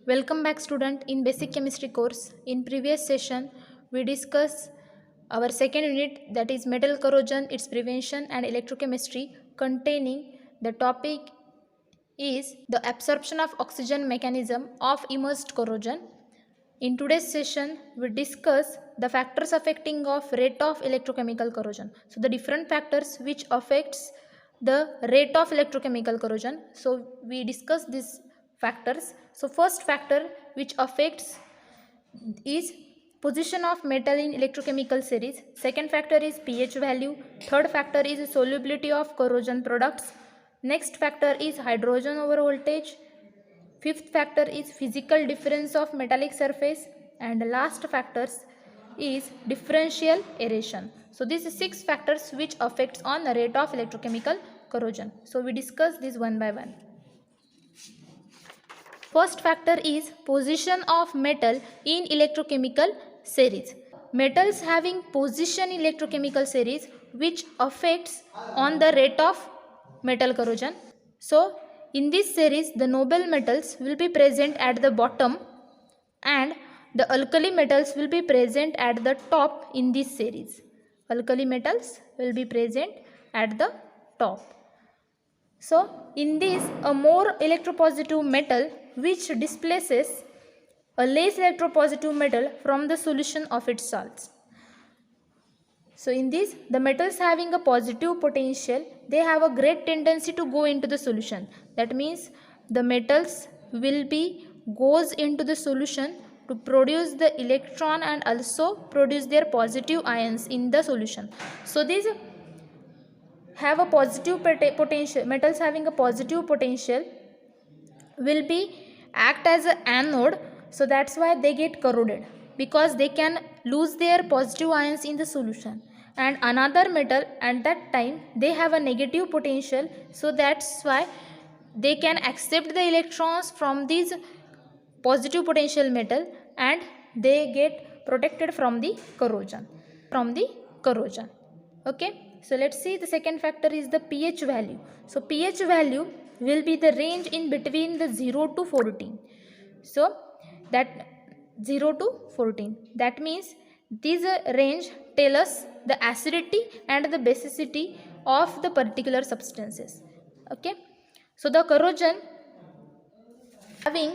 Welcome back student in basic chemistry course. In previous session we discussed our second unit, that is metal corrosion, its prevention and electrochemistry, containing the topic is the absorption of oxygen mechanism of immersed corrosion. In today's session we discuss the factors affecting of rate of electrochemical corrosion. So the different factors which affects the rate of electrochemical corrosion. So we discuss these factors. So first factor which affects is position of metal in electrochemical series. Second factor is pH value. Third factor is solubility of corrosion products. Next factor is hydrogen over voltage. Fifth factor is physical difference of metallic surface, and last factors is differential aeration. So these are 6 factors which affects on the rate of electrochemical corrosion. So we discuss this one by one. First factor is position of metal in electrochemical series. Metals having position in electrochemical series which affects on the rate of metal corrosion. So in this series the noble metals will be present at the bottom and the alkali metals will be present at the top in this series. Alkali metals will be present at the top. So in this, a more electropositive metal which displaces a less electropositive metal from the solution of its salts. So in this, the metals having a positive potential, they have a great tendency to go into the solution. That means the metals will be goes into the solution to produce the electron and also produce their positive ions in the solution. So these have a positive potential, metals having a positive potential will be act as an anode. So that's why they get corroded, because they can lose their positive ions in the solution. And another metal at that time they have a negative potential, so that's why they can accept the electrons from these positive potential metal and they get protected from the corrosion. Okay, so let's see, the second factor is the pH value. So pH value will be the range in between the 0 to 14. So that 0 to 14, that means this range tell us the acidity and the basicity of the particular substances. Okay, so the corrosion having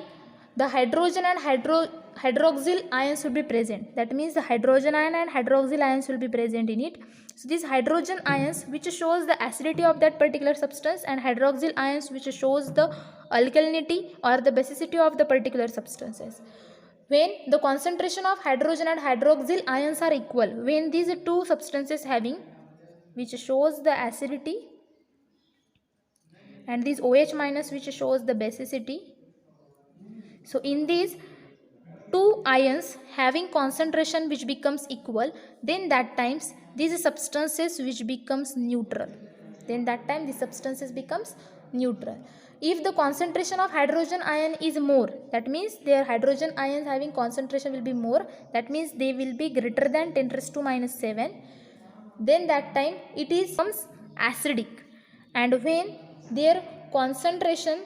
the hydrogen and hydroxyl ions will be present. That means the hydrogen ion and hydroxyl ions will be present in it. So these hydrogen ions which shows the acidity of that particular substance, and hydroxyl ions which shows the alkalinity or the basicity of the particular substances. When the concentration of hydrogen and hydroxyl ions are equal, when these two substances having which shows the acidity and this OH minus which shows the basicity. So in these two ions having concentration which becomes equal, then that times these substances which becomes neutral. If the concentration of hydrogen ion is more, that means their hydrogen ions having concentration will be more, that means they will be greater than 10 raised to minus 7, then that time it becomes acidic. And when their concentration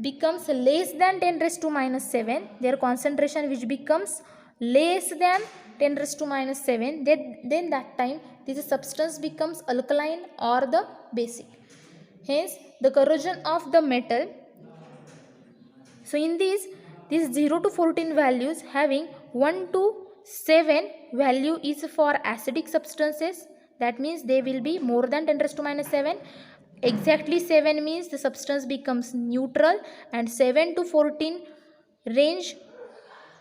becomes less than 10 raised to minus 7, their concentration which becomes less than 10 raised to minus 7, then that time this substance becomes alkaline or the basic. Hence the corrosion of the metal. So in these 0 to 14 values having 1 to 7 value is for acidic substances, that means they will be more than 10 raised to minus 7. Exactly 7 means the substance becomes neutral, and 7 to 14 range,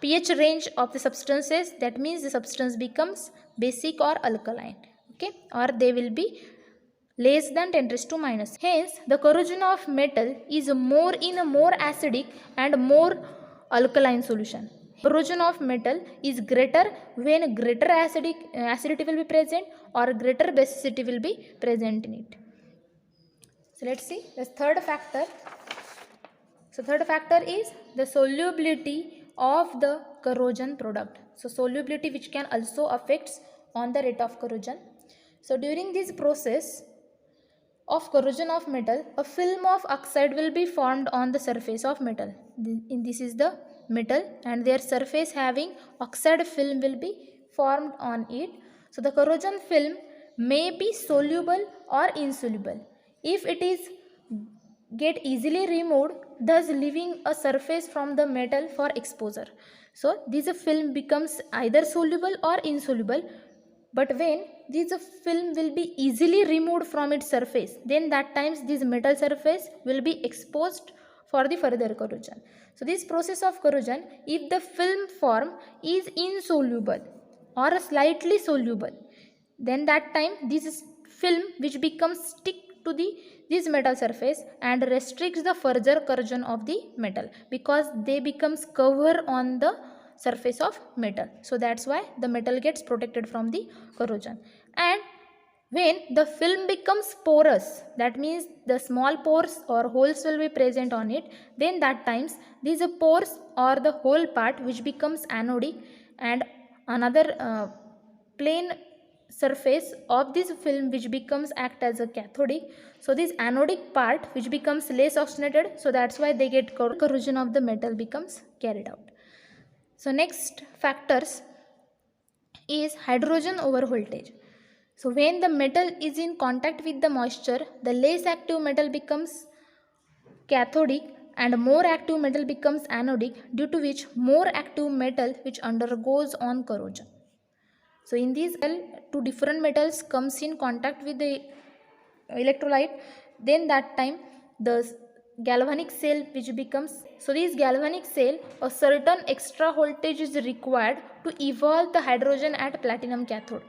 pH range of the substances, that means the substance becomes basic or alkaline. Okay, or they will be less than 10 raised to minus. Hence the corrosion of metal is more in a more acidic and more alkaline solution. Corrosion of metal is greater when greater acidity will be present or greater basicity will be present in it. So let's see the third factor. So third factor is the solubility of the corrosion product. So solubility which can also affects on the rate of corrosion. So during this process of corrosion of metal, a film of oxide will be formed on the surface of metal. This is the metal and their surface having oxide film will be formed on it. So the corrosion film may be soluble or insoluble. If it is get easily removed, thus leaving a surface from the metal for exposure. So this film becomes either soluble or insoluble. But when this film will be easily removed from its surface, then that times this metal surface will be exposed for the further corrosion. So this process of corrosion, if the film form is insoluble or slightly soluble, then that time this film which becomes stick to this metal surface and restricts the further corrosion of the metal, because they becomes cover on the surface of metal. So that's why the metal gets protected from the corrosion. And when the film becomes porous, that means the small pores or holes will be present on it, then that times these pores or the whole part which becomes anodic, and another plain surface of this film which becomes act as a cathodic. So this anodic part which becomes less oxygenated, so that's why they get corrosion of the metal becomes carried out. So next factors is hydrogen over voltage. So when the metal is in contact with the moisture, the less active metal becomes cathodic and more active metal becomes anodic, due to which more active metal which undergoes on corrosion. So in these two different metals comes in contact with the electrolyte, then that time the galvanic cell which becomes, so this galvanic cell, a certain extra voltage is required to evolve the hydrogen at platinum cathode.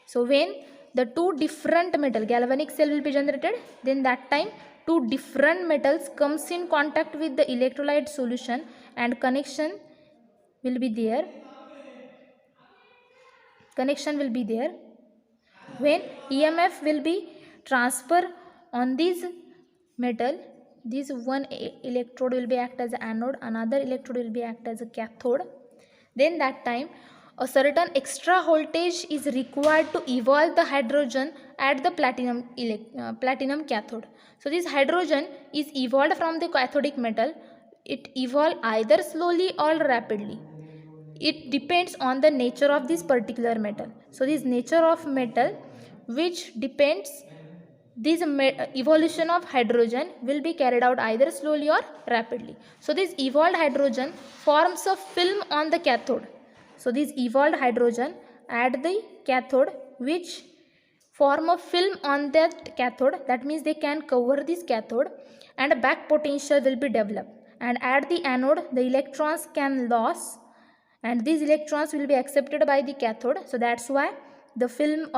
So when the two different metal galvanic cell will be generated, then that time two different metals comes in contact with the electrolyte solution and connection will be there. When EMF will be transfer on this metal, this one electrode will be act as anode, another electrode will be act as a cathode. Then that time a certain extra voltage is required to evolve the hydrogen at the platinum cathode. So this hydrogen is evolved from the cathodic metal. It evolve either slowly or rapidly. It depends on the nature of this particular metal. So this nature of metal which depends, this evolution of hydrogen will be carried out either slowly or rapidly. So this evolved hydrogen forms a film on the cathode. So this evolved hydrogen at the cathode which form a film on that cathode, that means they can cover this cathode, and a back potential will be developed, and at the anode the electrons can lose and these electrons will be accepted by the cathode. So that's why the film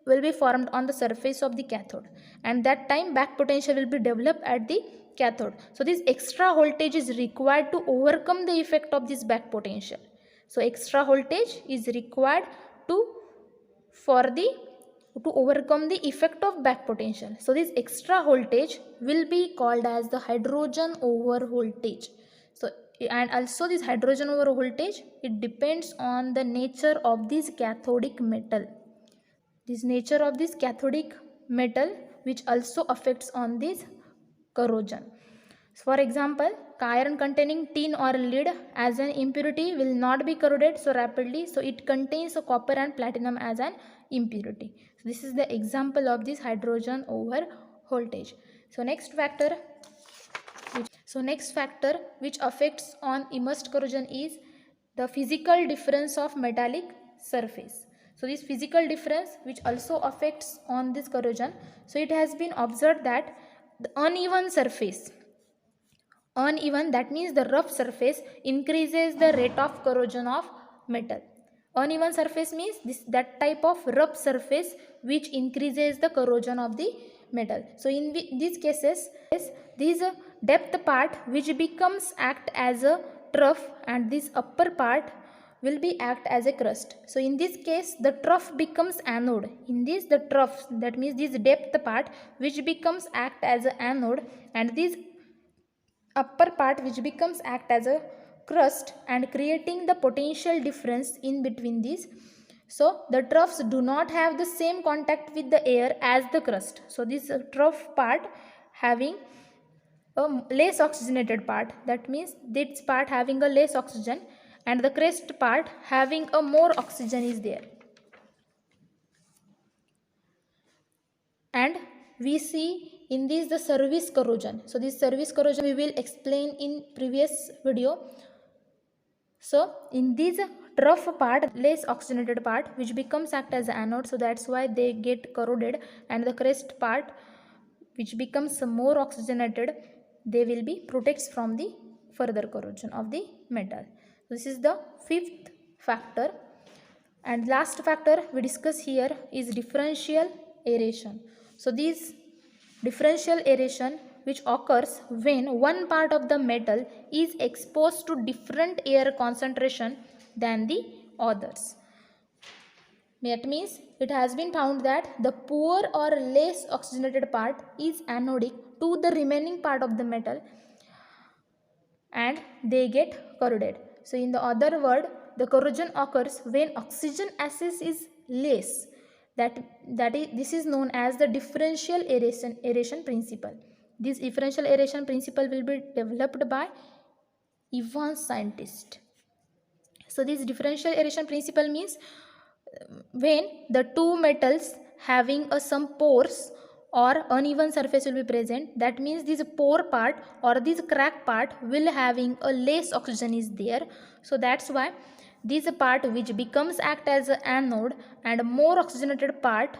will be formed on the surface of the cathode, and that time back potential will be developed at the cathode. So this extra voltage is required to overcome the effect of this back potential. So extra voltage is required to overcome the effect of back potential. So this extra voltage will be called as the hydrogen over voltage. So and also this hydrogen over voltage, it depends on the nature of this cathodic metal. This nature of this cathodic metal which also affects on this corrosion. So for example, iron containing tin or lead as an impurity will not be corroded so rapidly, so it contains a copper and platinum as an impurity. So this is the example of this hydrogen over voltage. So next factor which affects on immersed corrosion is the physical difference of metallic surface. So this physical difference which also affects on this corrosion. So it has been observed that the uneven, that means the rough surface, increases the rate of corrosion of metal. Uneven surface means that type of rough surface which increases the corrosion of the metal. So in these cases, this depth part which becomes act as a trough and this upper part will be act as a crust. So in this case the trough becomes anode. In this the trough, that means this depth part which becomes act as an anode, and this upper part which becomes act as a crust and creating the potential difference in between these So the troughs do not have the same contact with the air as the crust. So this trough part having a less oxygenated part, that means this part having a less oxygen, and the crest part having a more oxygen is there. And we see in this the surface corrosion. So this surface corrosion we will explain in previous video. So in this trough part, less oxygenated part, which becomes act as anode, so that's why they get corroded, and the crest part which becomes more oxygenated, they will be protects from the further corrosion of the metal. This is the fifth factor. And last factor we discuss here is differential aeration. So this differential aeration which occurs when one part of the metal is exposed to different air concentration than the others. That means it has been found that the poor or less oxygenated part is anodic to the remaining part of the metal and they get corroded. So in the other word, the corrosion occurs when oxygen access is less. This is known as the differential aeration principle. This differential aeration principle will be developed by Evans scientist. So this differential aeration principle means when the two metals having some pores or uneven surface will be present, that means this pore part or this crack part will having a less oxygen is there. So that's why this part which becomes act as an anode and more oxygenated part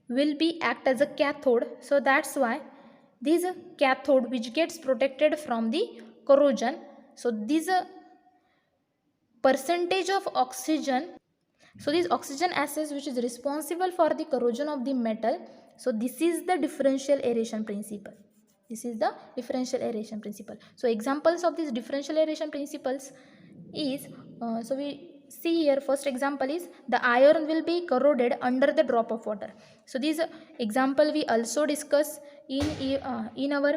will be act as a cathode. So that's why this cathode which gets protected from the corrosion. So this percentage of oxygen, so this oxygen access which is responsible for the corrosion of the metal. So this is the differential aeration principle. This is the differential aeration principle. So examples of these differential aeration principles is, so we see here first example is the iron will be corroded under the drop of water. So this example we also discussed in our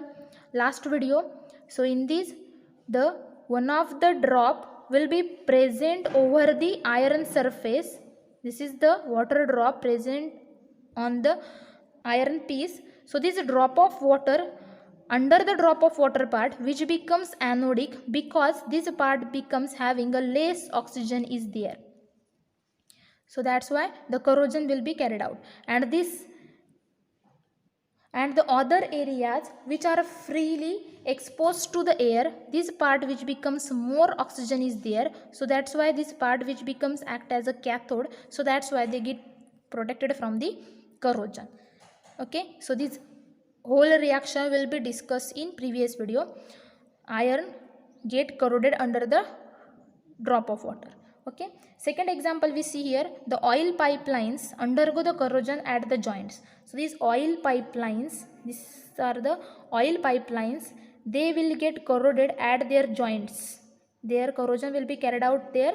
last video. So in this, the one of the drop will be present over the iron surface. This is the water drop present on the iron piece. So this drop of water under the drop of water part which becomes anodic because this part becomes having a less oxygen is there. So that's why the corrosion will be carried out. And the other areas which are freely exposed to the air, this part which becomes more oxygen is there. So that's why this part which becomes act as a cathode. So that's why they get protected from the corrosion. Okay, so this whole reaction will be discussed in previous video. Iron get corroded under the drop of water. Okay, second example we see here, the oil pipelines undergo the corrosion at the joints. So these oil pipelines, these are the oil pipelines, they will get corroded at their joints. Their corrosion will be carried out there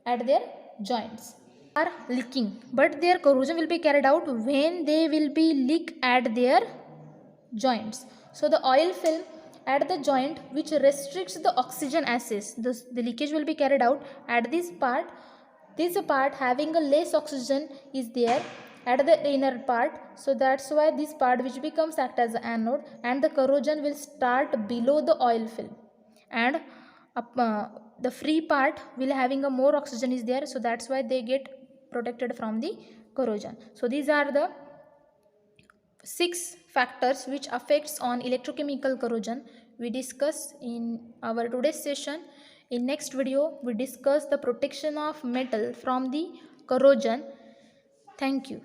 at their joints. Are leaking, but their corrosion will be carried out when they will be leak at their joints. So the oil film at the joint which restricts the oxygen access, the leakage will be carried out at this part. This part having a less oxygen is there at the inner part. So that's why this part which becomes act as an anode and the corrosion will start below the oil film, and the free part will having a more oxygen is there. So that's why they get protected from the corrosion. So these are the 6 factors which affects on electrochemical corrosion we discuss in our today's session. In next video we discuss the protection of metal from the corrosion. Thank you.